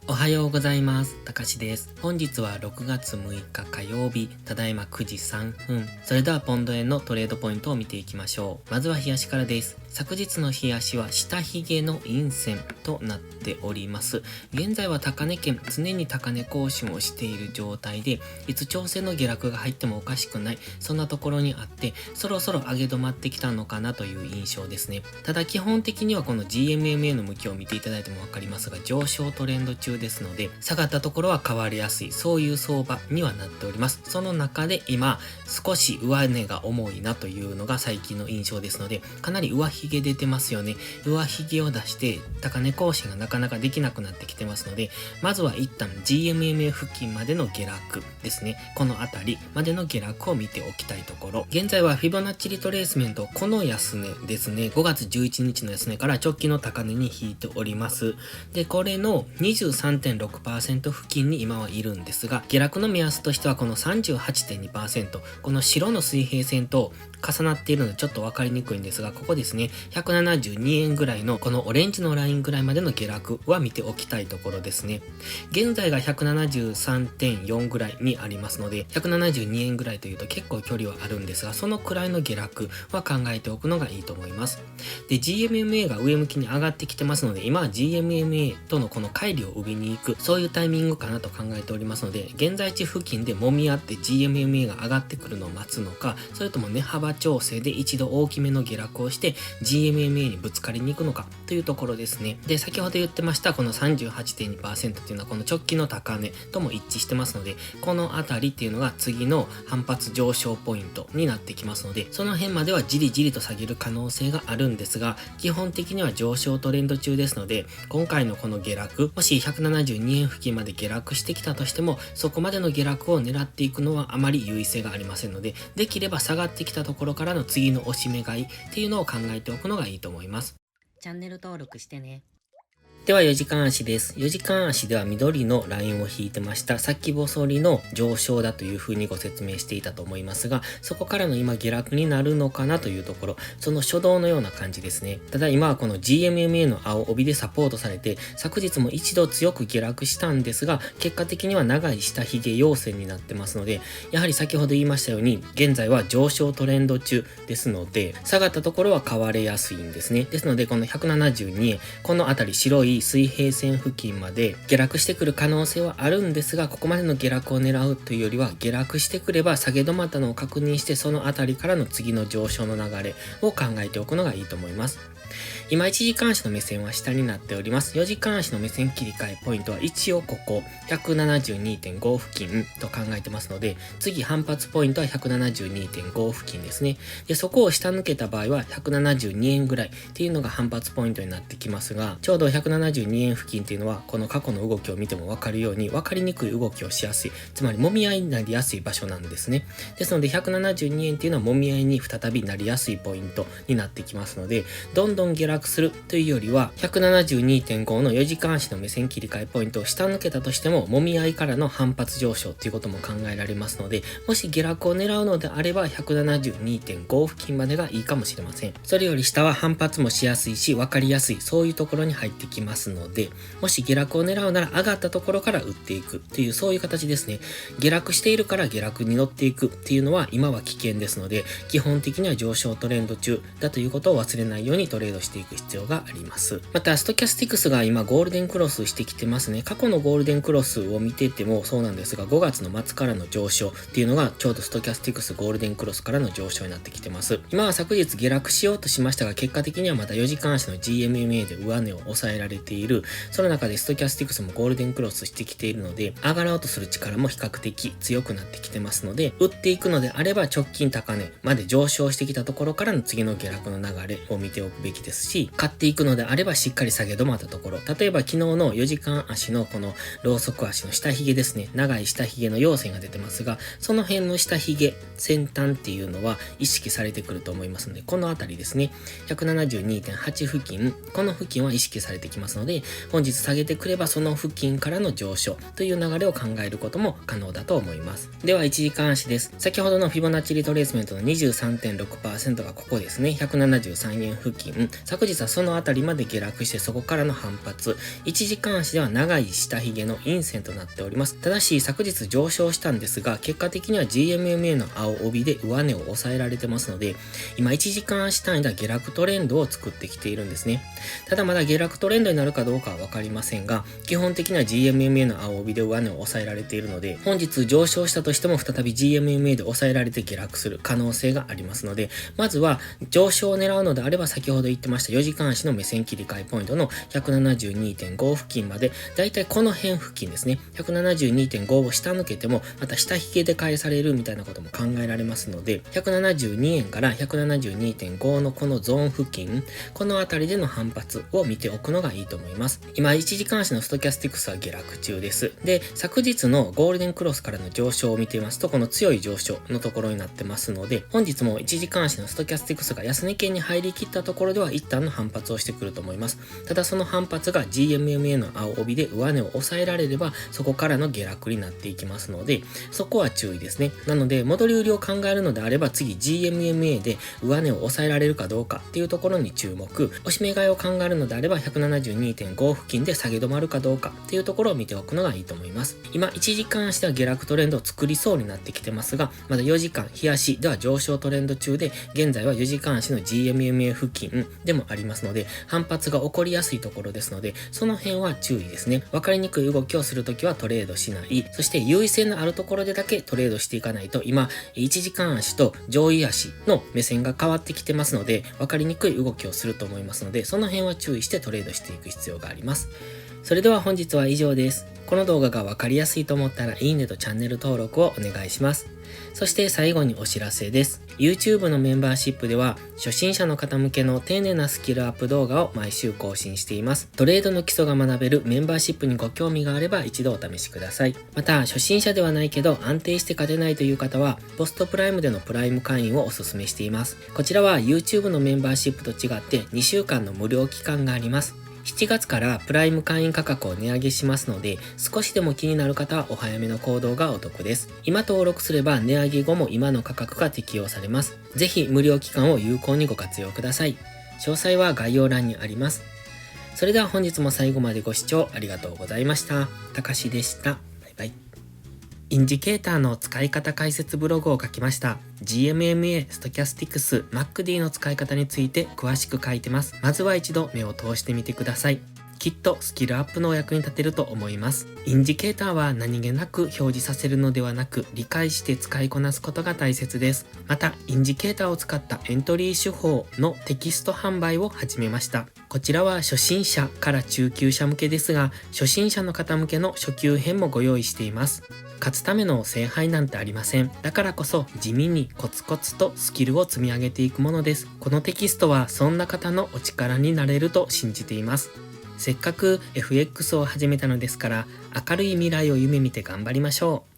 おはようございます。たかしです。本日は6月6日火曜日、ただいま9時3分。それではポンド円のトレードポイントを見ていきましょう。まずは冷やしからです。昨日の冷やしは下髭の陰線となっております。現在は高値圏、常に高値更新をしている状態で、いつ調整の下落が入ってもおかしくない、そんなところにあって、そろそろ上げ止まってきたのかなという印象ですね。ただ基本的にはこの GMMA の向きを見ていただいてもわかりますが、上昇トレンド中ですので、下がったところは変わりやすい、そういう相場にはなっております。その中で今、少し上値が重いなというのが最近の印象ですので、かなり上髭出てますよね。上髭を出して高値更新がなかなかできなくなってきてますので、まずは一旦 GMMA 付近までの下落ですね。このあたりまでの下落を見ておきたいところ。現在はフィボナッチリトレースメント、この安値ですね。5月11日の安値から直近の高値に引いております。で、これの 23.6% 付近に今はいるんですが、下落の目安としてはこの 38.2%、この白の水平線と重なっているのでちょっと分かりにくいんですが、ここですね、172円ぐらいのこのオレンジのラインぐらいまでの下落は見ておきたいところですね。現在が 173.4 ぐらいにありますので、172円ぐらいというと結構距離はあるんですが、そのくらいの下落は考えておくのがいいと思います。で、GMMA が上向きに上がってきてますので、今は GMMA とのこの乖離を生みに行く、そういうタイミングかなと考えておりますので、現在地付近で揉み合って GMMA が上がってくるのを待つのか、それとも値幅調整で一度大きめの下落をして GMMA にぶつかりに行くのかというところですね。で、先ほど言ってましたこの 38.2% っていうのはこの直近の高値とも一致してますので、このあたりっていうのが次の反発上昇ポイントになってきますので、その辺まではじりじりと下げる可能性があるんですが、基本的には上昇トレンド中ですので、今回のこの下落、もし172円付近まで下落してきたとしても、そこまでの下落を狙っていくのはあまり優位性がありませんので、できれば下がってきたところからの次の押し目買いっていうのを考えておくのがいいと思います。チャンネル登録してね。では4時間足です。4時間足では緑のラインを引いてました。先細りの上昇だという風にご説明していたと思いますが、そこからの今下落になるのかなというところ、その初動のような感じですね。ただ今はこの GMMA の青帯でサポートされて、昨日も一度強く下落したんですが、結果的には長い下髭陽線になってますので、やはり先ほど言いましたように、現在は上昇トレンド中ですので、下がったところは買われやすいんですね。ですのでこの172円、このあたり白い水平線付近まで下落してくる可能性はあるんですが、ここまでの下落を狙うというよりは、下落してくれば下げ止まったのを確認して、そのあたりからの次の上昇の流れを考えておくのがいいと思います。今1時間足の目線は下になっております。4時間足の目線切り替えポイントは一応ここ 172.5 付近と考えてますので、次反発ポイントは 172.5 付近ですね。で、そこを下抜けた場合は172円ぐらいっていうのが反発ポイントになってきますが、ちょうど172円付近っていうのはこの過去の動きを見てもわかるように分かりにくい動きをしやすい、つまり揉み合いになりやすい場所なんですね。ですので172円っていうのは揉み合いに再びなりやすいポイントになってきますので、どんどん下落するというよりは 172.5 の4時間足の目線切り替えポイントを下抜けたとしても、揉み合いからの反発上昇ということも考えられますので、もし下落を狙うのであれば 172.5 付近までがいいかもしれません。それより下は反発もしやすいし分かりやすい、そういうところに入ってきますので、もし下落を狙うなら上がったところから売っていくという、そういう形ですね。下落しているから下落に乗っていくっていうのは今は危険ですので、基本的には上昇トレンド中だということを忘れないようにトレードしていく必要があります。またストキャスティクスが今ゴールデンクロスしてきてますね。過去のゴールデンクロスを見ててもそうなんですが、5月の末からの上昇っていうのがちょうどストキャスティクスゴールデンクロスからの上昇になってきてます。今は昨日下落しようとしましたが、結果的にはまた4時間足の GMMA で上値を抑えられている。その中でストキャスティクスもゴールデンクロスしてきているので、上がろうとする力も比較的強くなってきてますので、売っていくのであれば直近高値まで上昇してきたところからの次の下落の流れを見ておくべきですし、買っていくのであればしっかり下げ止まったところ、例えば昨日の4時間足のこのローソク足の下髭ですね、長い下髭の陽線が出てますが、その辺の下髭先端っていうのは意識されてくると思いますので、このあたりですね、172.8 付近、この付近は意識されてきますので、本日下げてくればその付近からの上昇という流れを考えることも可能だと思います。では1時間足です。先ほどのフィボナッチリトレースメントの 23.6% がここですね、173円付近昨日はそのあたりまで下落してそこからの反発、1時間足では長い下髭の陰線となっております。ただし昨日上昇したんですが、結果的には GMMA の青帯で上値を抑えられてますので、今1時間足単位では下落トレンドを作ってきているんですね。ただまだ下落トレンドになるかどうかはわかりませんが、基本的には GMMA の青帯で上値を抑えられているので、本日上昇したとしても再び GMMA で抑えられて下落する可能性がありますので、まずは上昇を狙うのであれば先ほど言ってました4時間足の目線切り替えポイントの 172.5 付近まで、だいたいこの辺付近ですね、172.5 を下抜けてもまた下引けで返されるみたいなことも考えられますので、172円から 172.5 のこのゾーン付近、この辺りでの反発を見ておくのがいいと思います。今1時間足のストキャスティクスは下落中です。で、昨日のゴールデンクロスからの上昇を見ていますと、この強い上昇のところになってますので、本日も1時間足のストキャスティクスが安値圏に入りきったところでは一旦の反発をしてくると思います。ただその反発が GMMA の青帯で上値を抑えられれば、そこからの下落になっていきますので、そこは注意ですね。なので、戻り売りを考えるのであれば、次 GMMA で上値を抑えられるかどうかっていうところに注目。押し目買いを考えるのであれば、172.5 付近で下げ止まるかどうかっていうところを見ておくのがいいと思います。今、1時間足では下落トレンドを作りそうになってきてますが、まだ4時間、日足では上昇トレンド中で、現在は4時間足の GMMA 付近でもありますので、反発が起こりやすいところですので、その辺は注意ですね。わかりにくい動きをするときはトレードしない。そして優位性のあるところでだけトレードしていかないと、今、1時間足と上位足の目線が変わってきてますので、わかりにくい動きをすると思いますので、その辺は注意してトレードしていく必要があります。それでは本日は以上です。この動画がわかりやすいと思ったらいいねとチャンネル登録をお願いします。そして最後にお知らせです。YouTube のメンバーシップでは初心者の方向けの丁寧なスキルアップ動画を毎週更新しています。トレードの基礎が学べるメンバーシップにご興味があれば一度お試しください。また初心者ではないけど安定して勝てないという方はポストプライムでのプライム会員をお勧めしています。こちらは YouTube のメンバーシップと違って2週間の無料期間があります。7月からプライム会員価格を値上げしますので、少しでも気になる方はお早めの行動がお得です。今登録すれば値上げ後も今の価格が適用されます。ぜひ無料期間を有効にご活用ください。詳細は概要欄にあります。それでは本日も最後までご視聴ありがとうございました。たかしでした。バイバイ。インジケーターの使い方解説ブログを書きました。GMMA、ストキャスティクス、MACD の使い方について詳しく書いてます。まずは一度目を通してみてください。きっとスキルアップのお役に立てると思います。インジケーターは何気なく表示させるのではなく、理解して使いこなすことが大切です。また、インジケーターを使ったエントリー手法のテキスト販売を始めました。こちらは初心者から中級者向けですが、初心者の方向けの初級編もご用意しています。勝つための聖杯なんてありません。だからこそ地味にコツコツとスキルを積み上げていくものです。このテキストはそんな方のお力になれると信じています。せっかく FX を始めたのですから、明るい未来を夢見て頑張りましょう。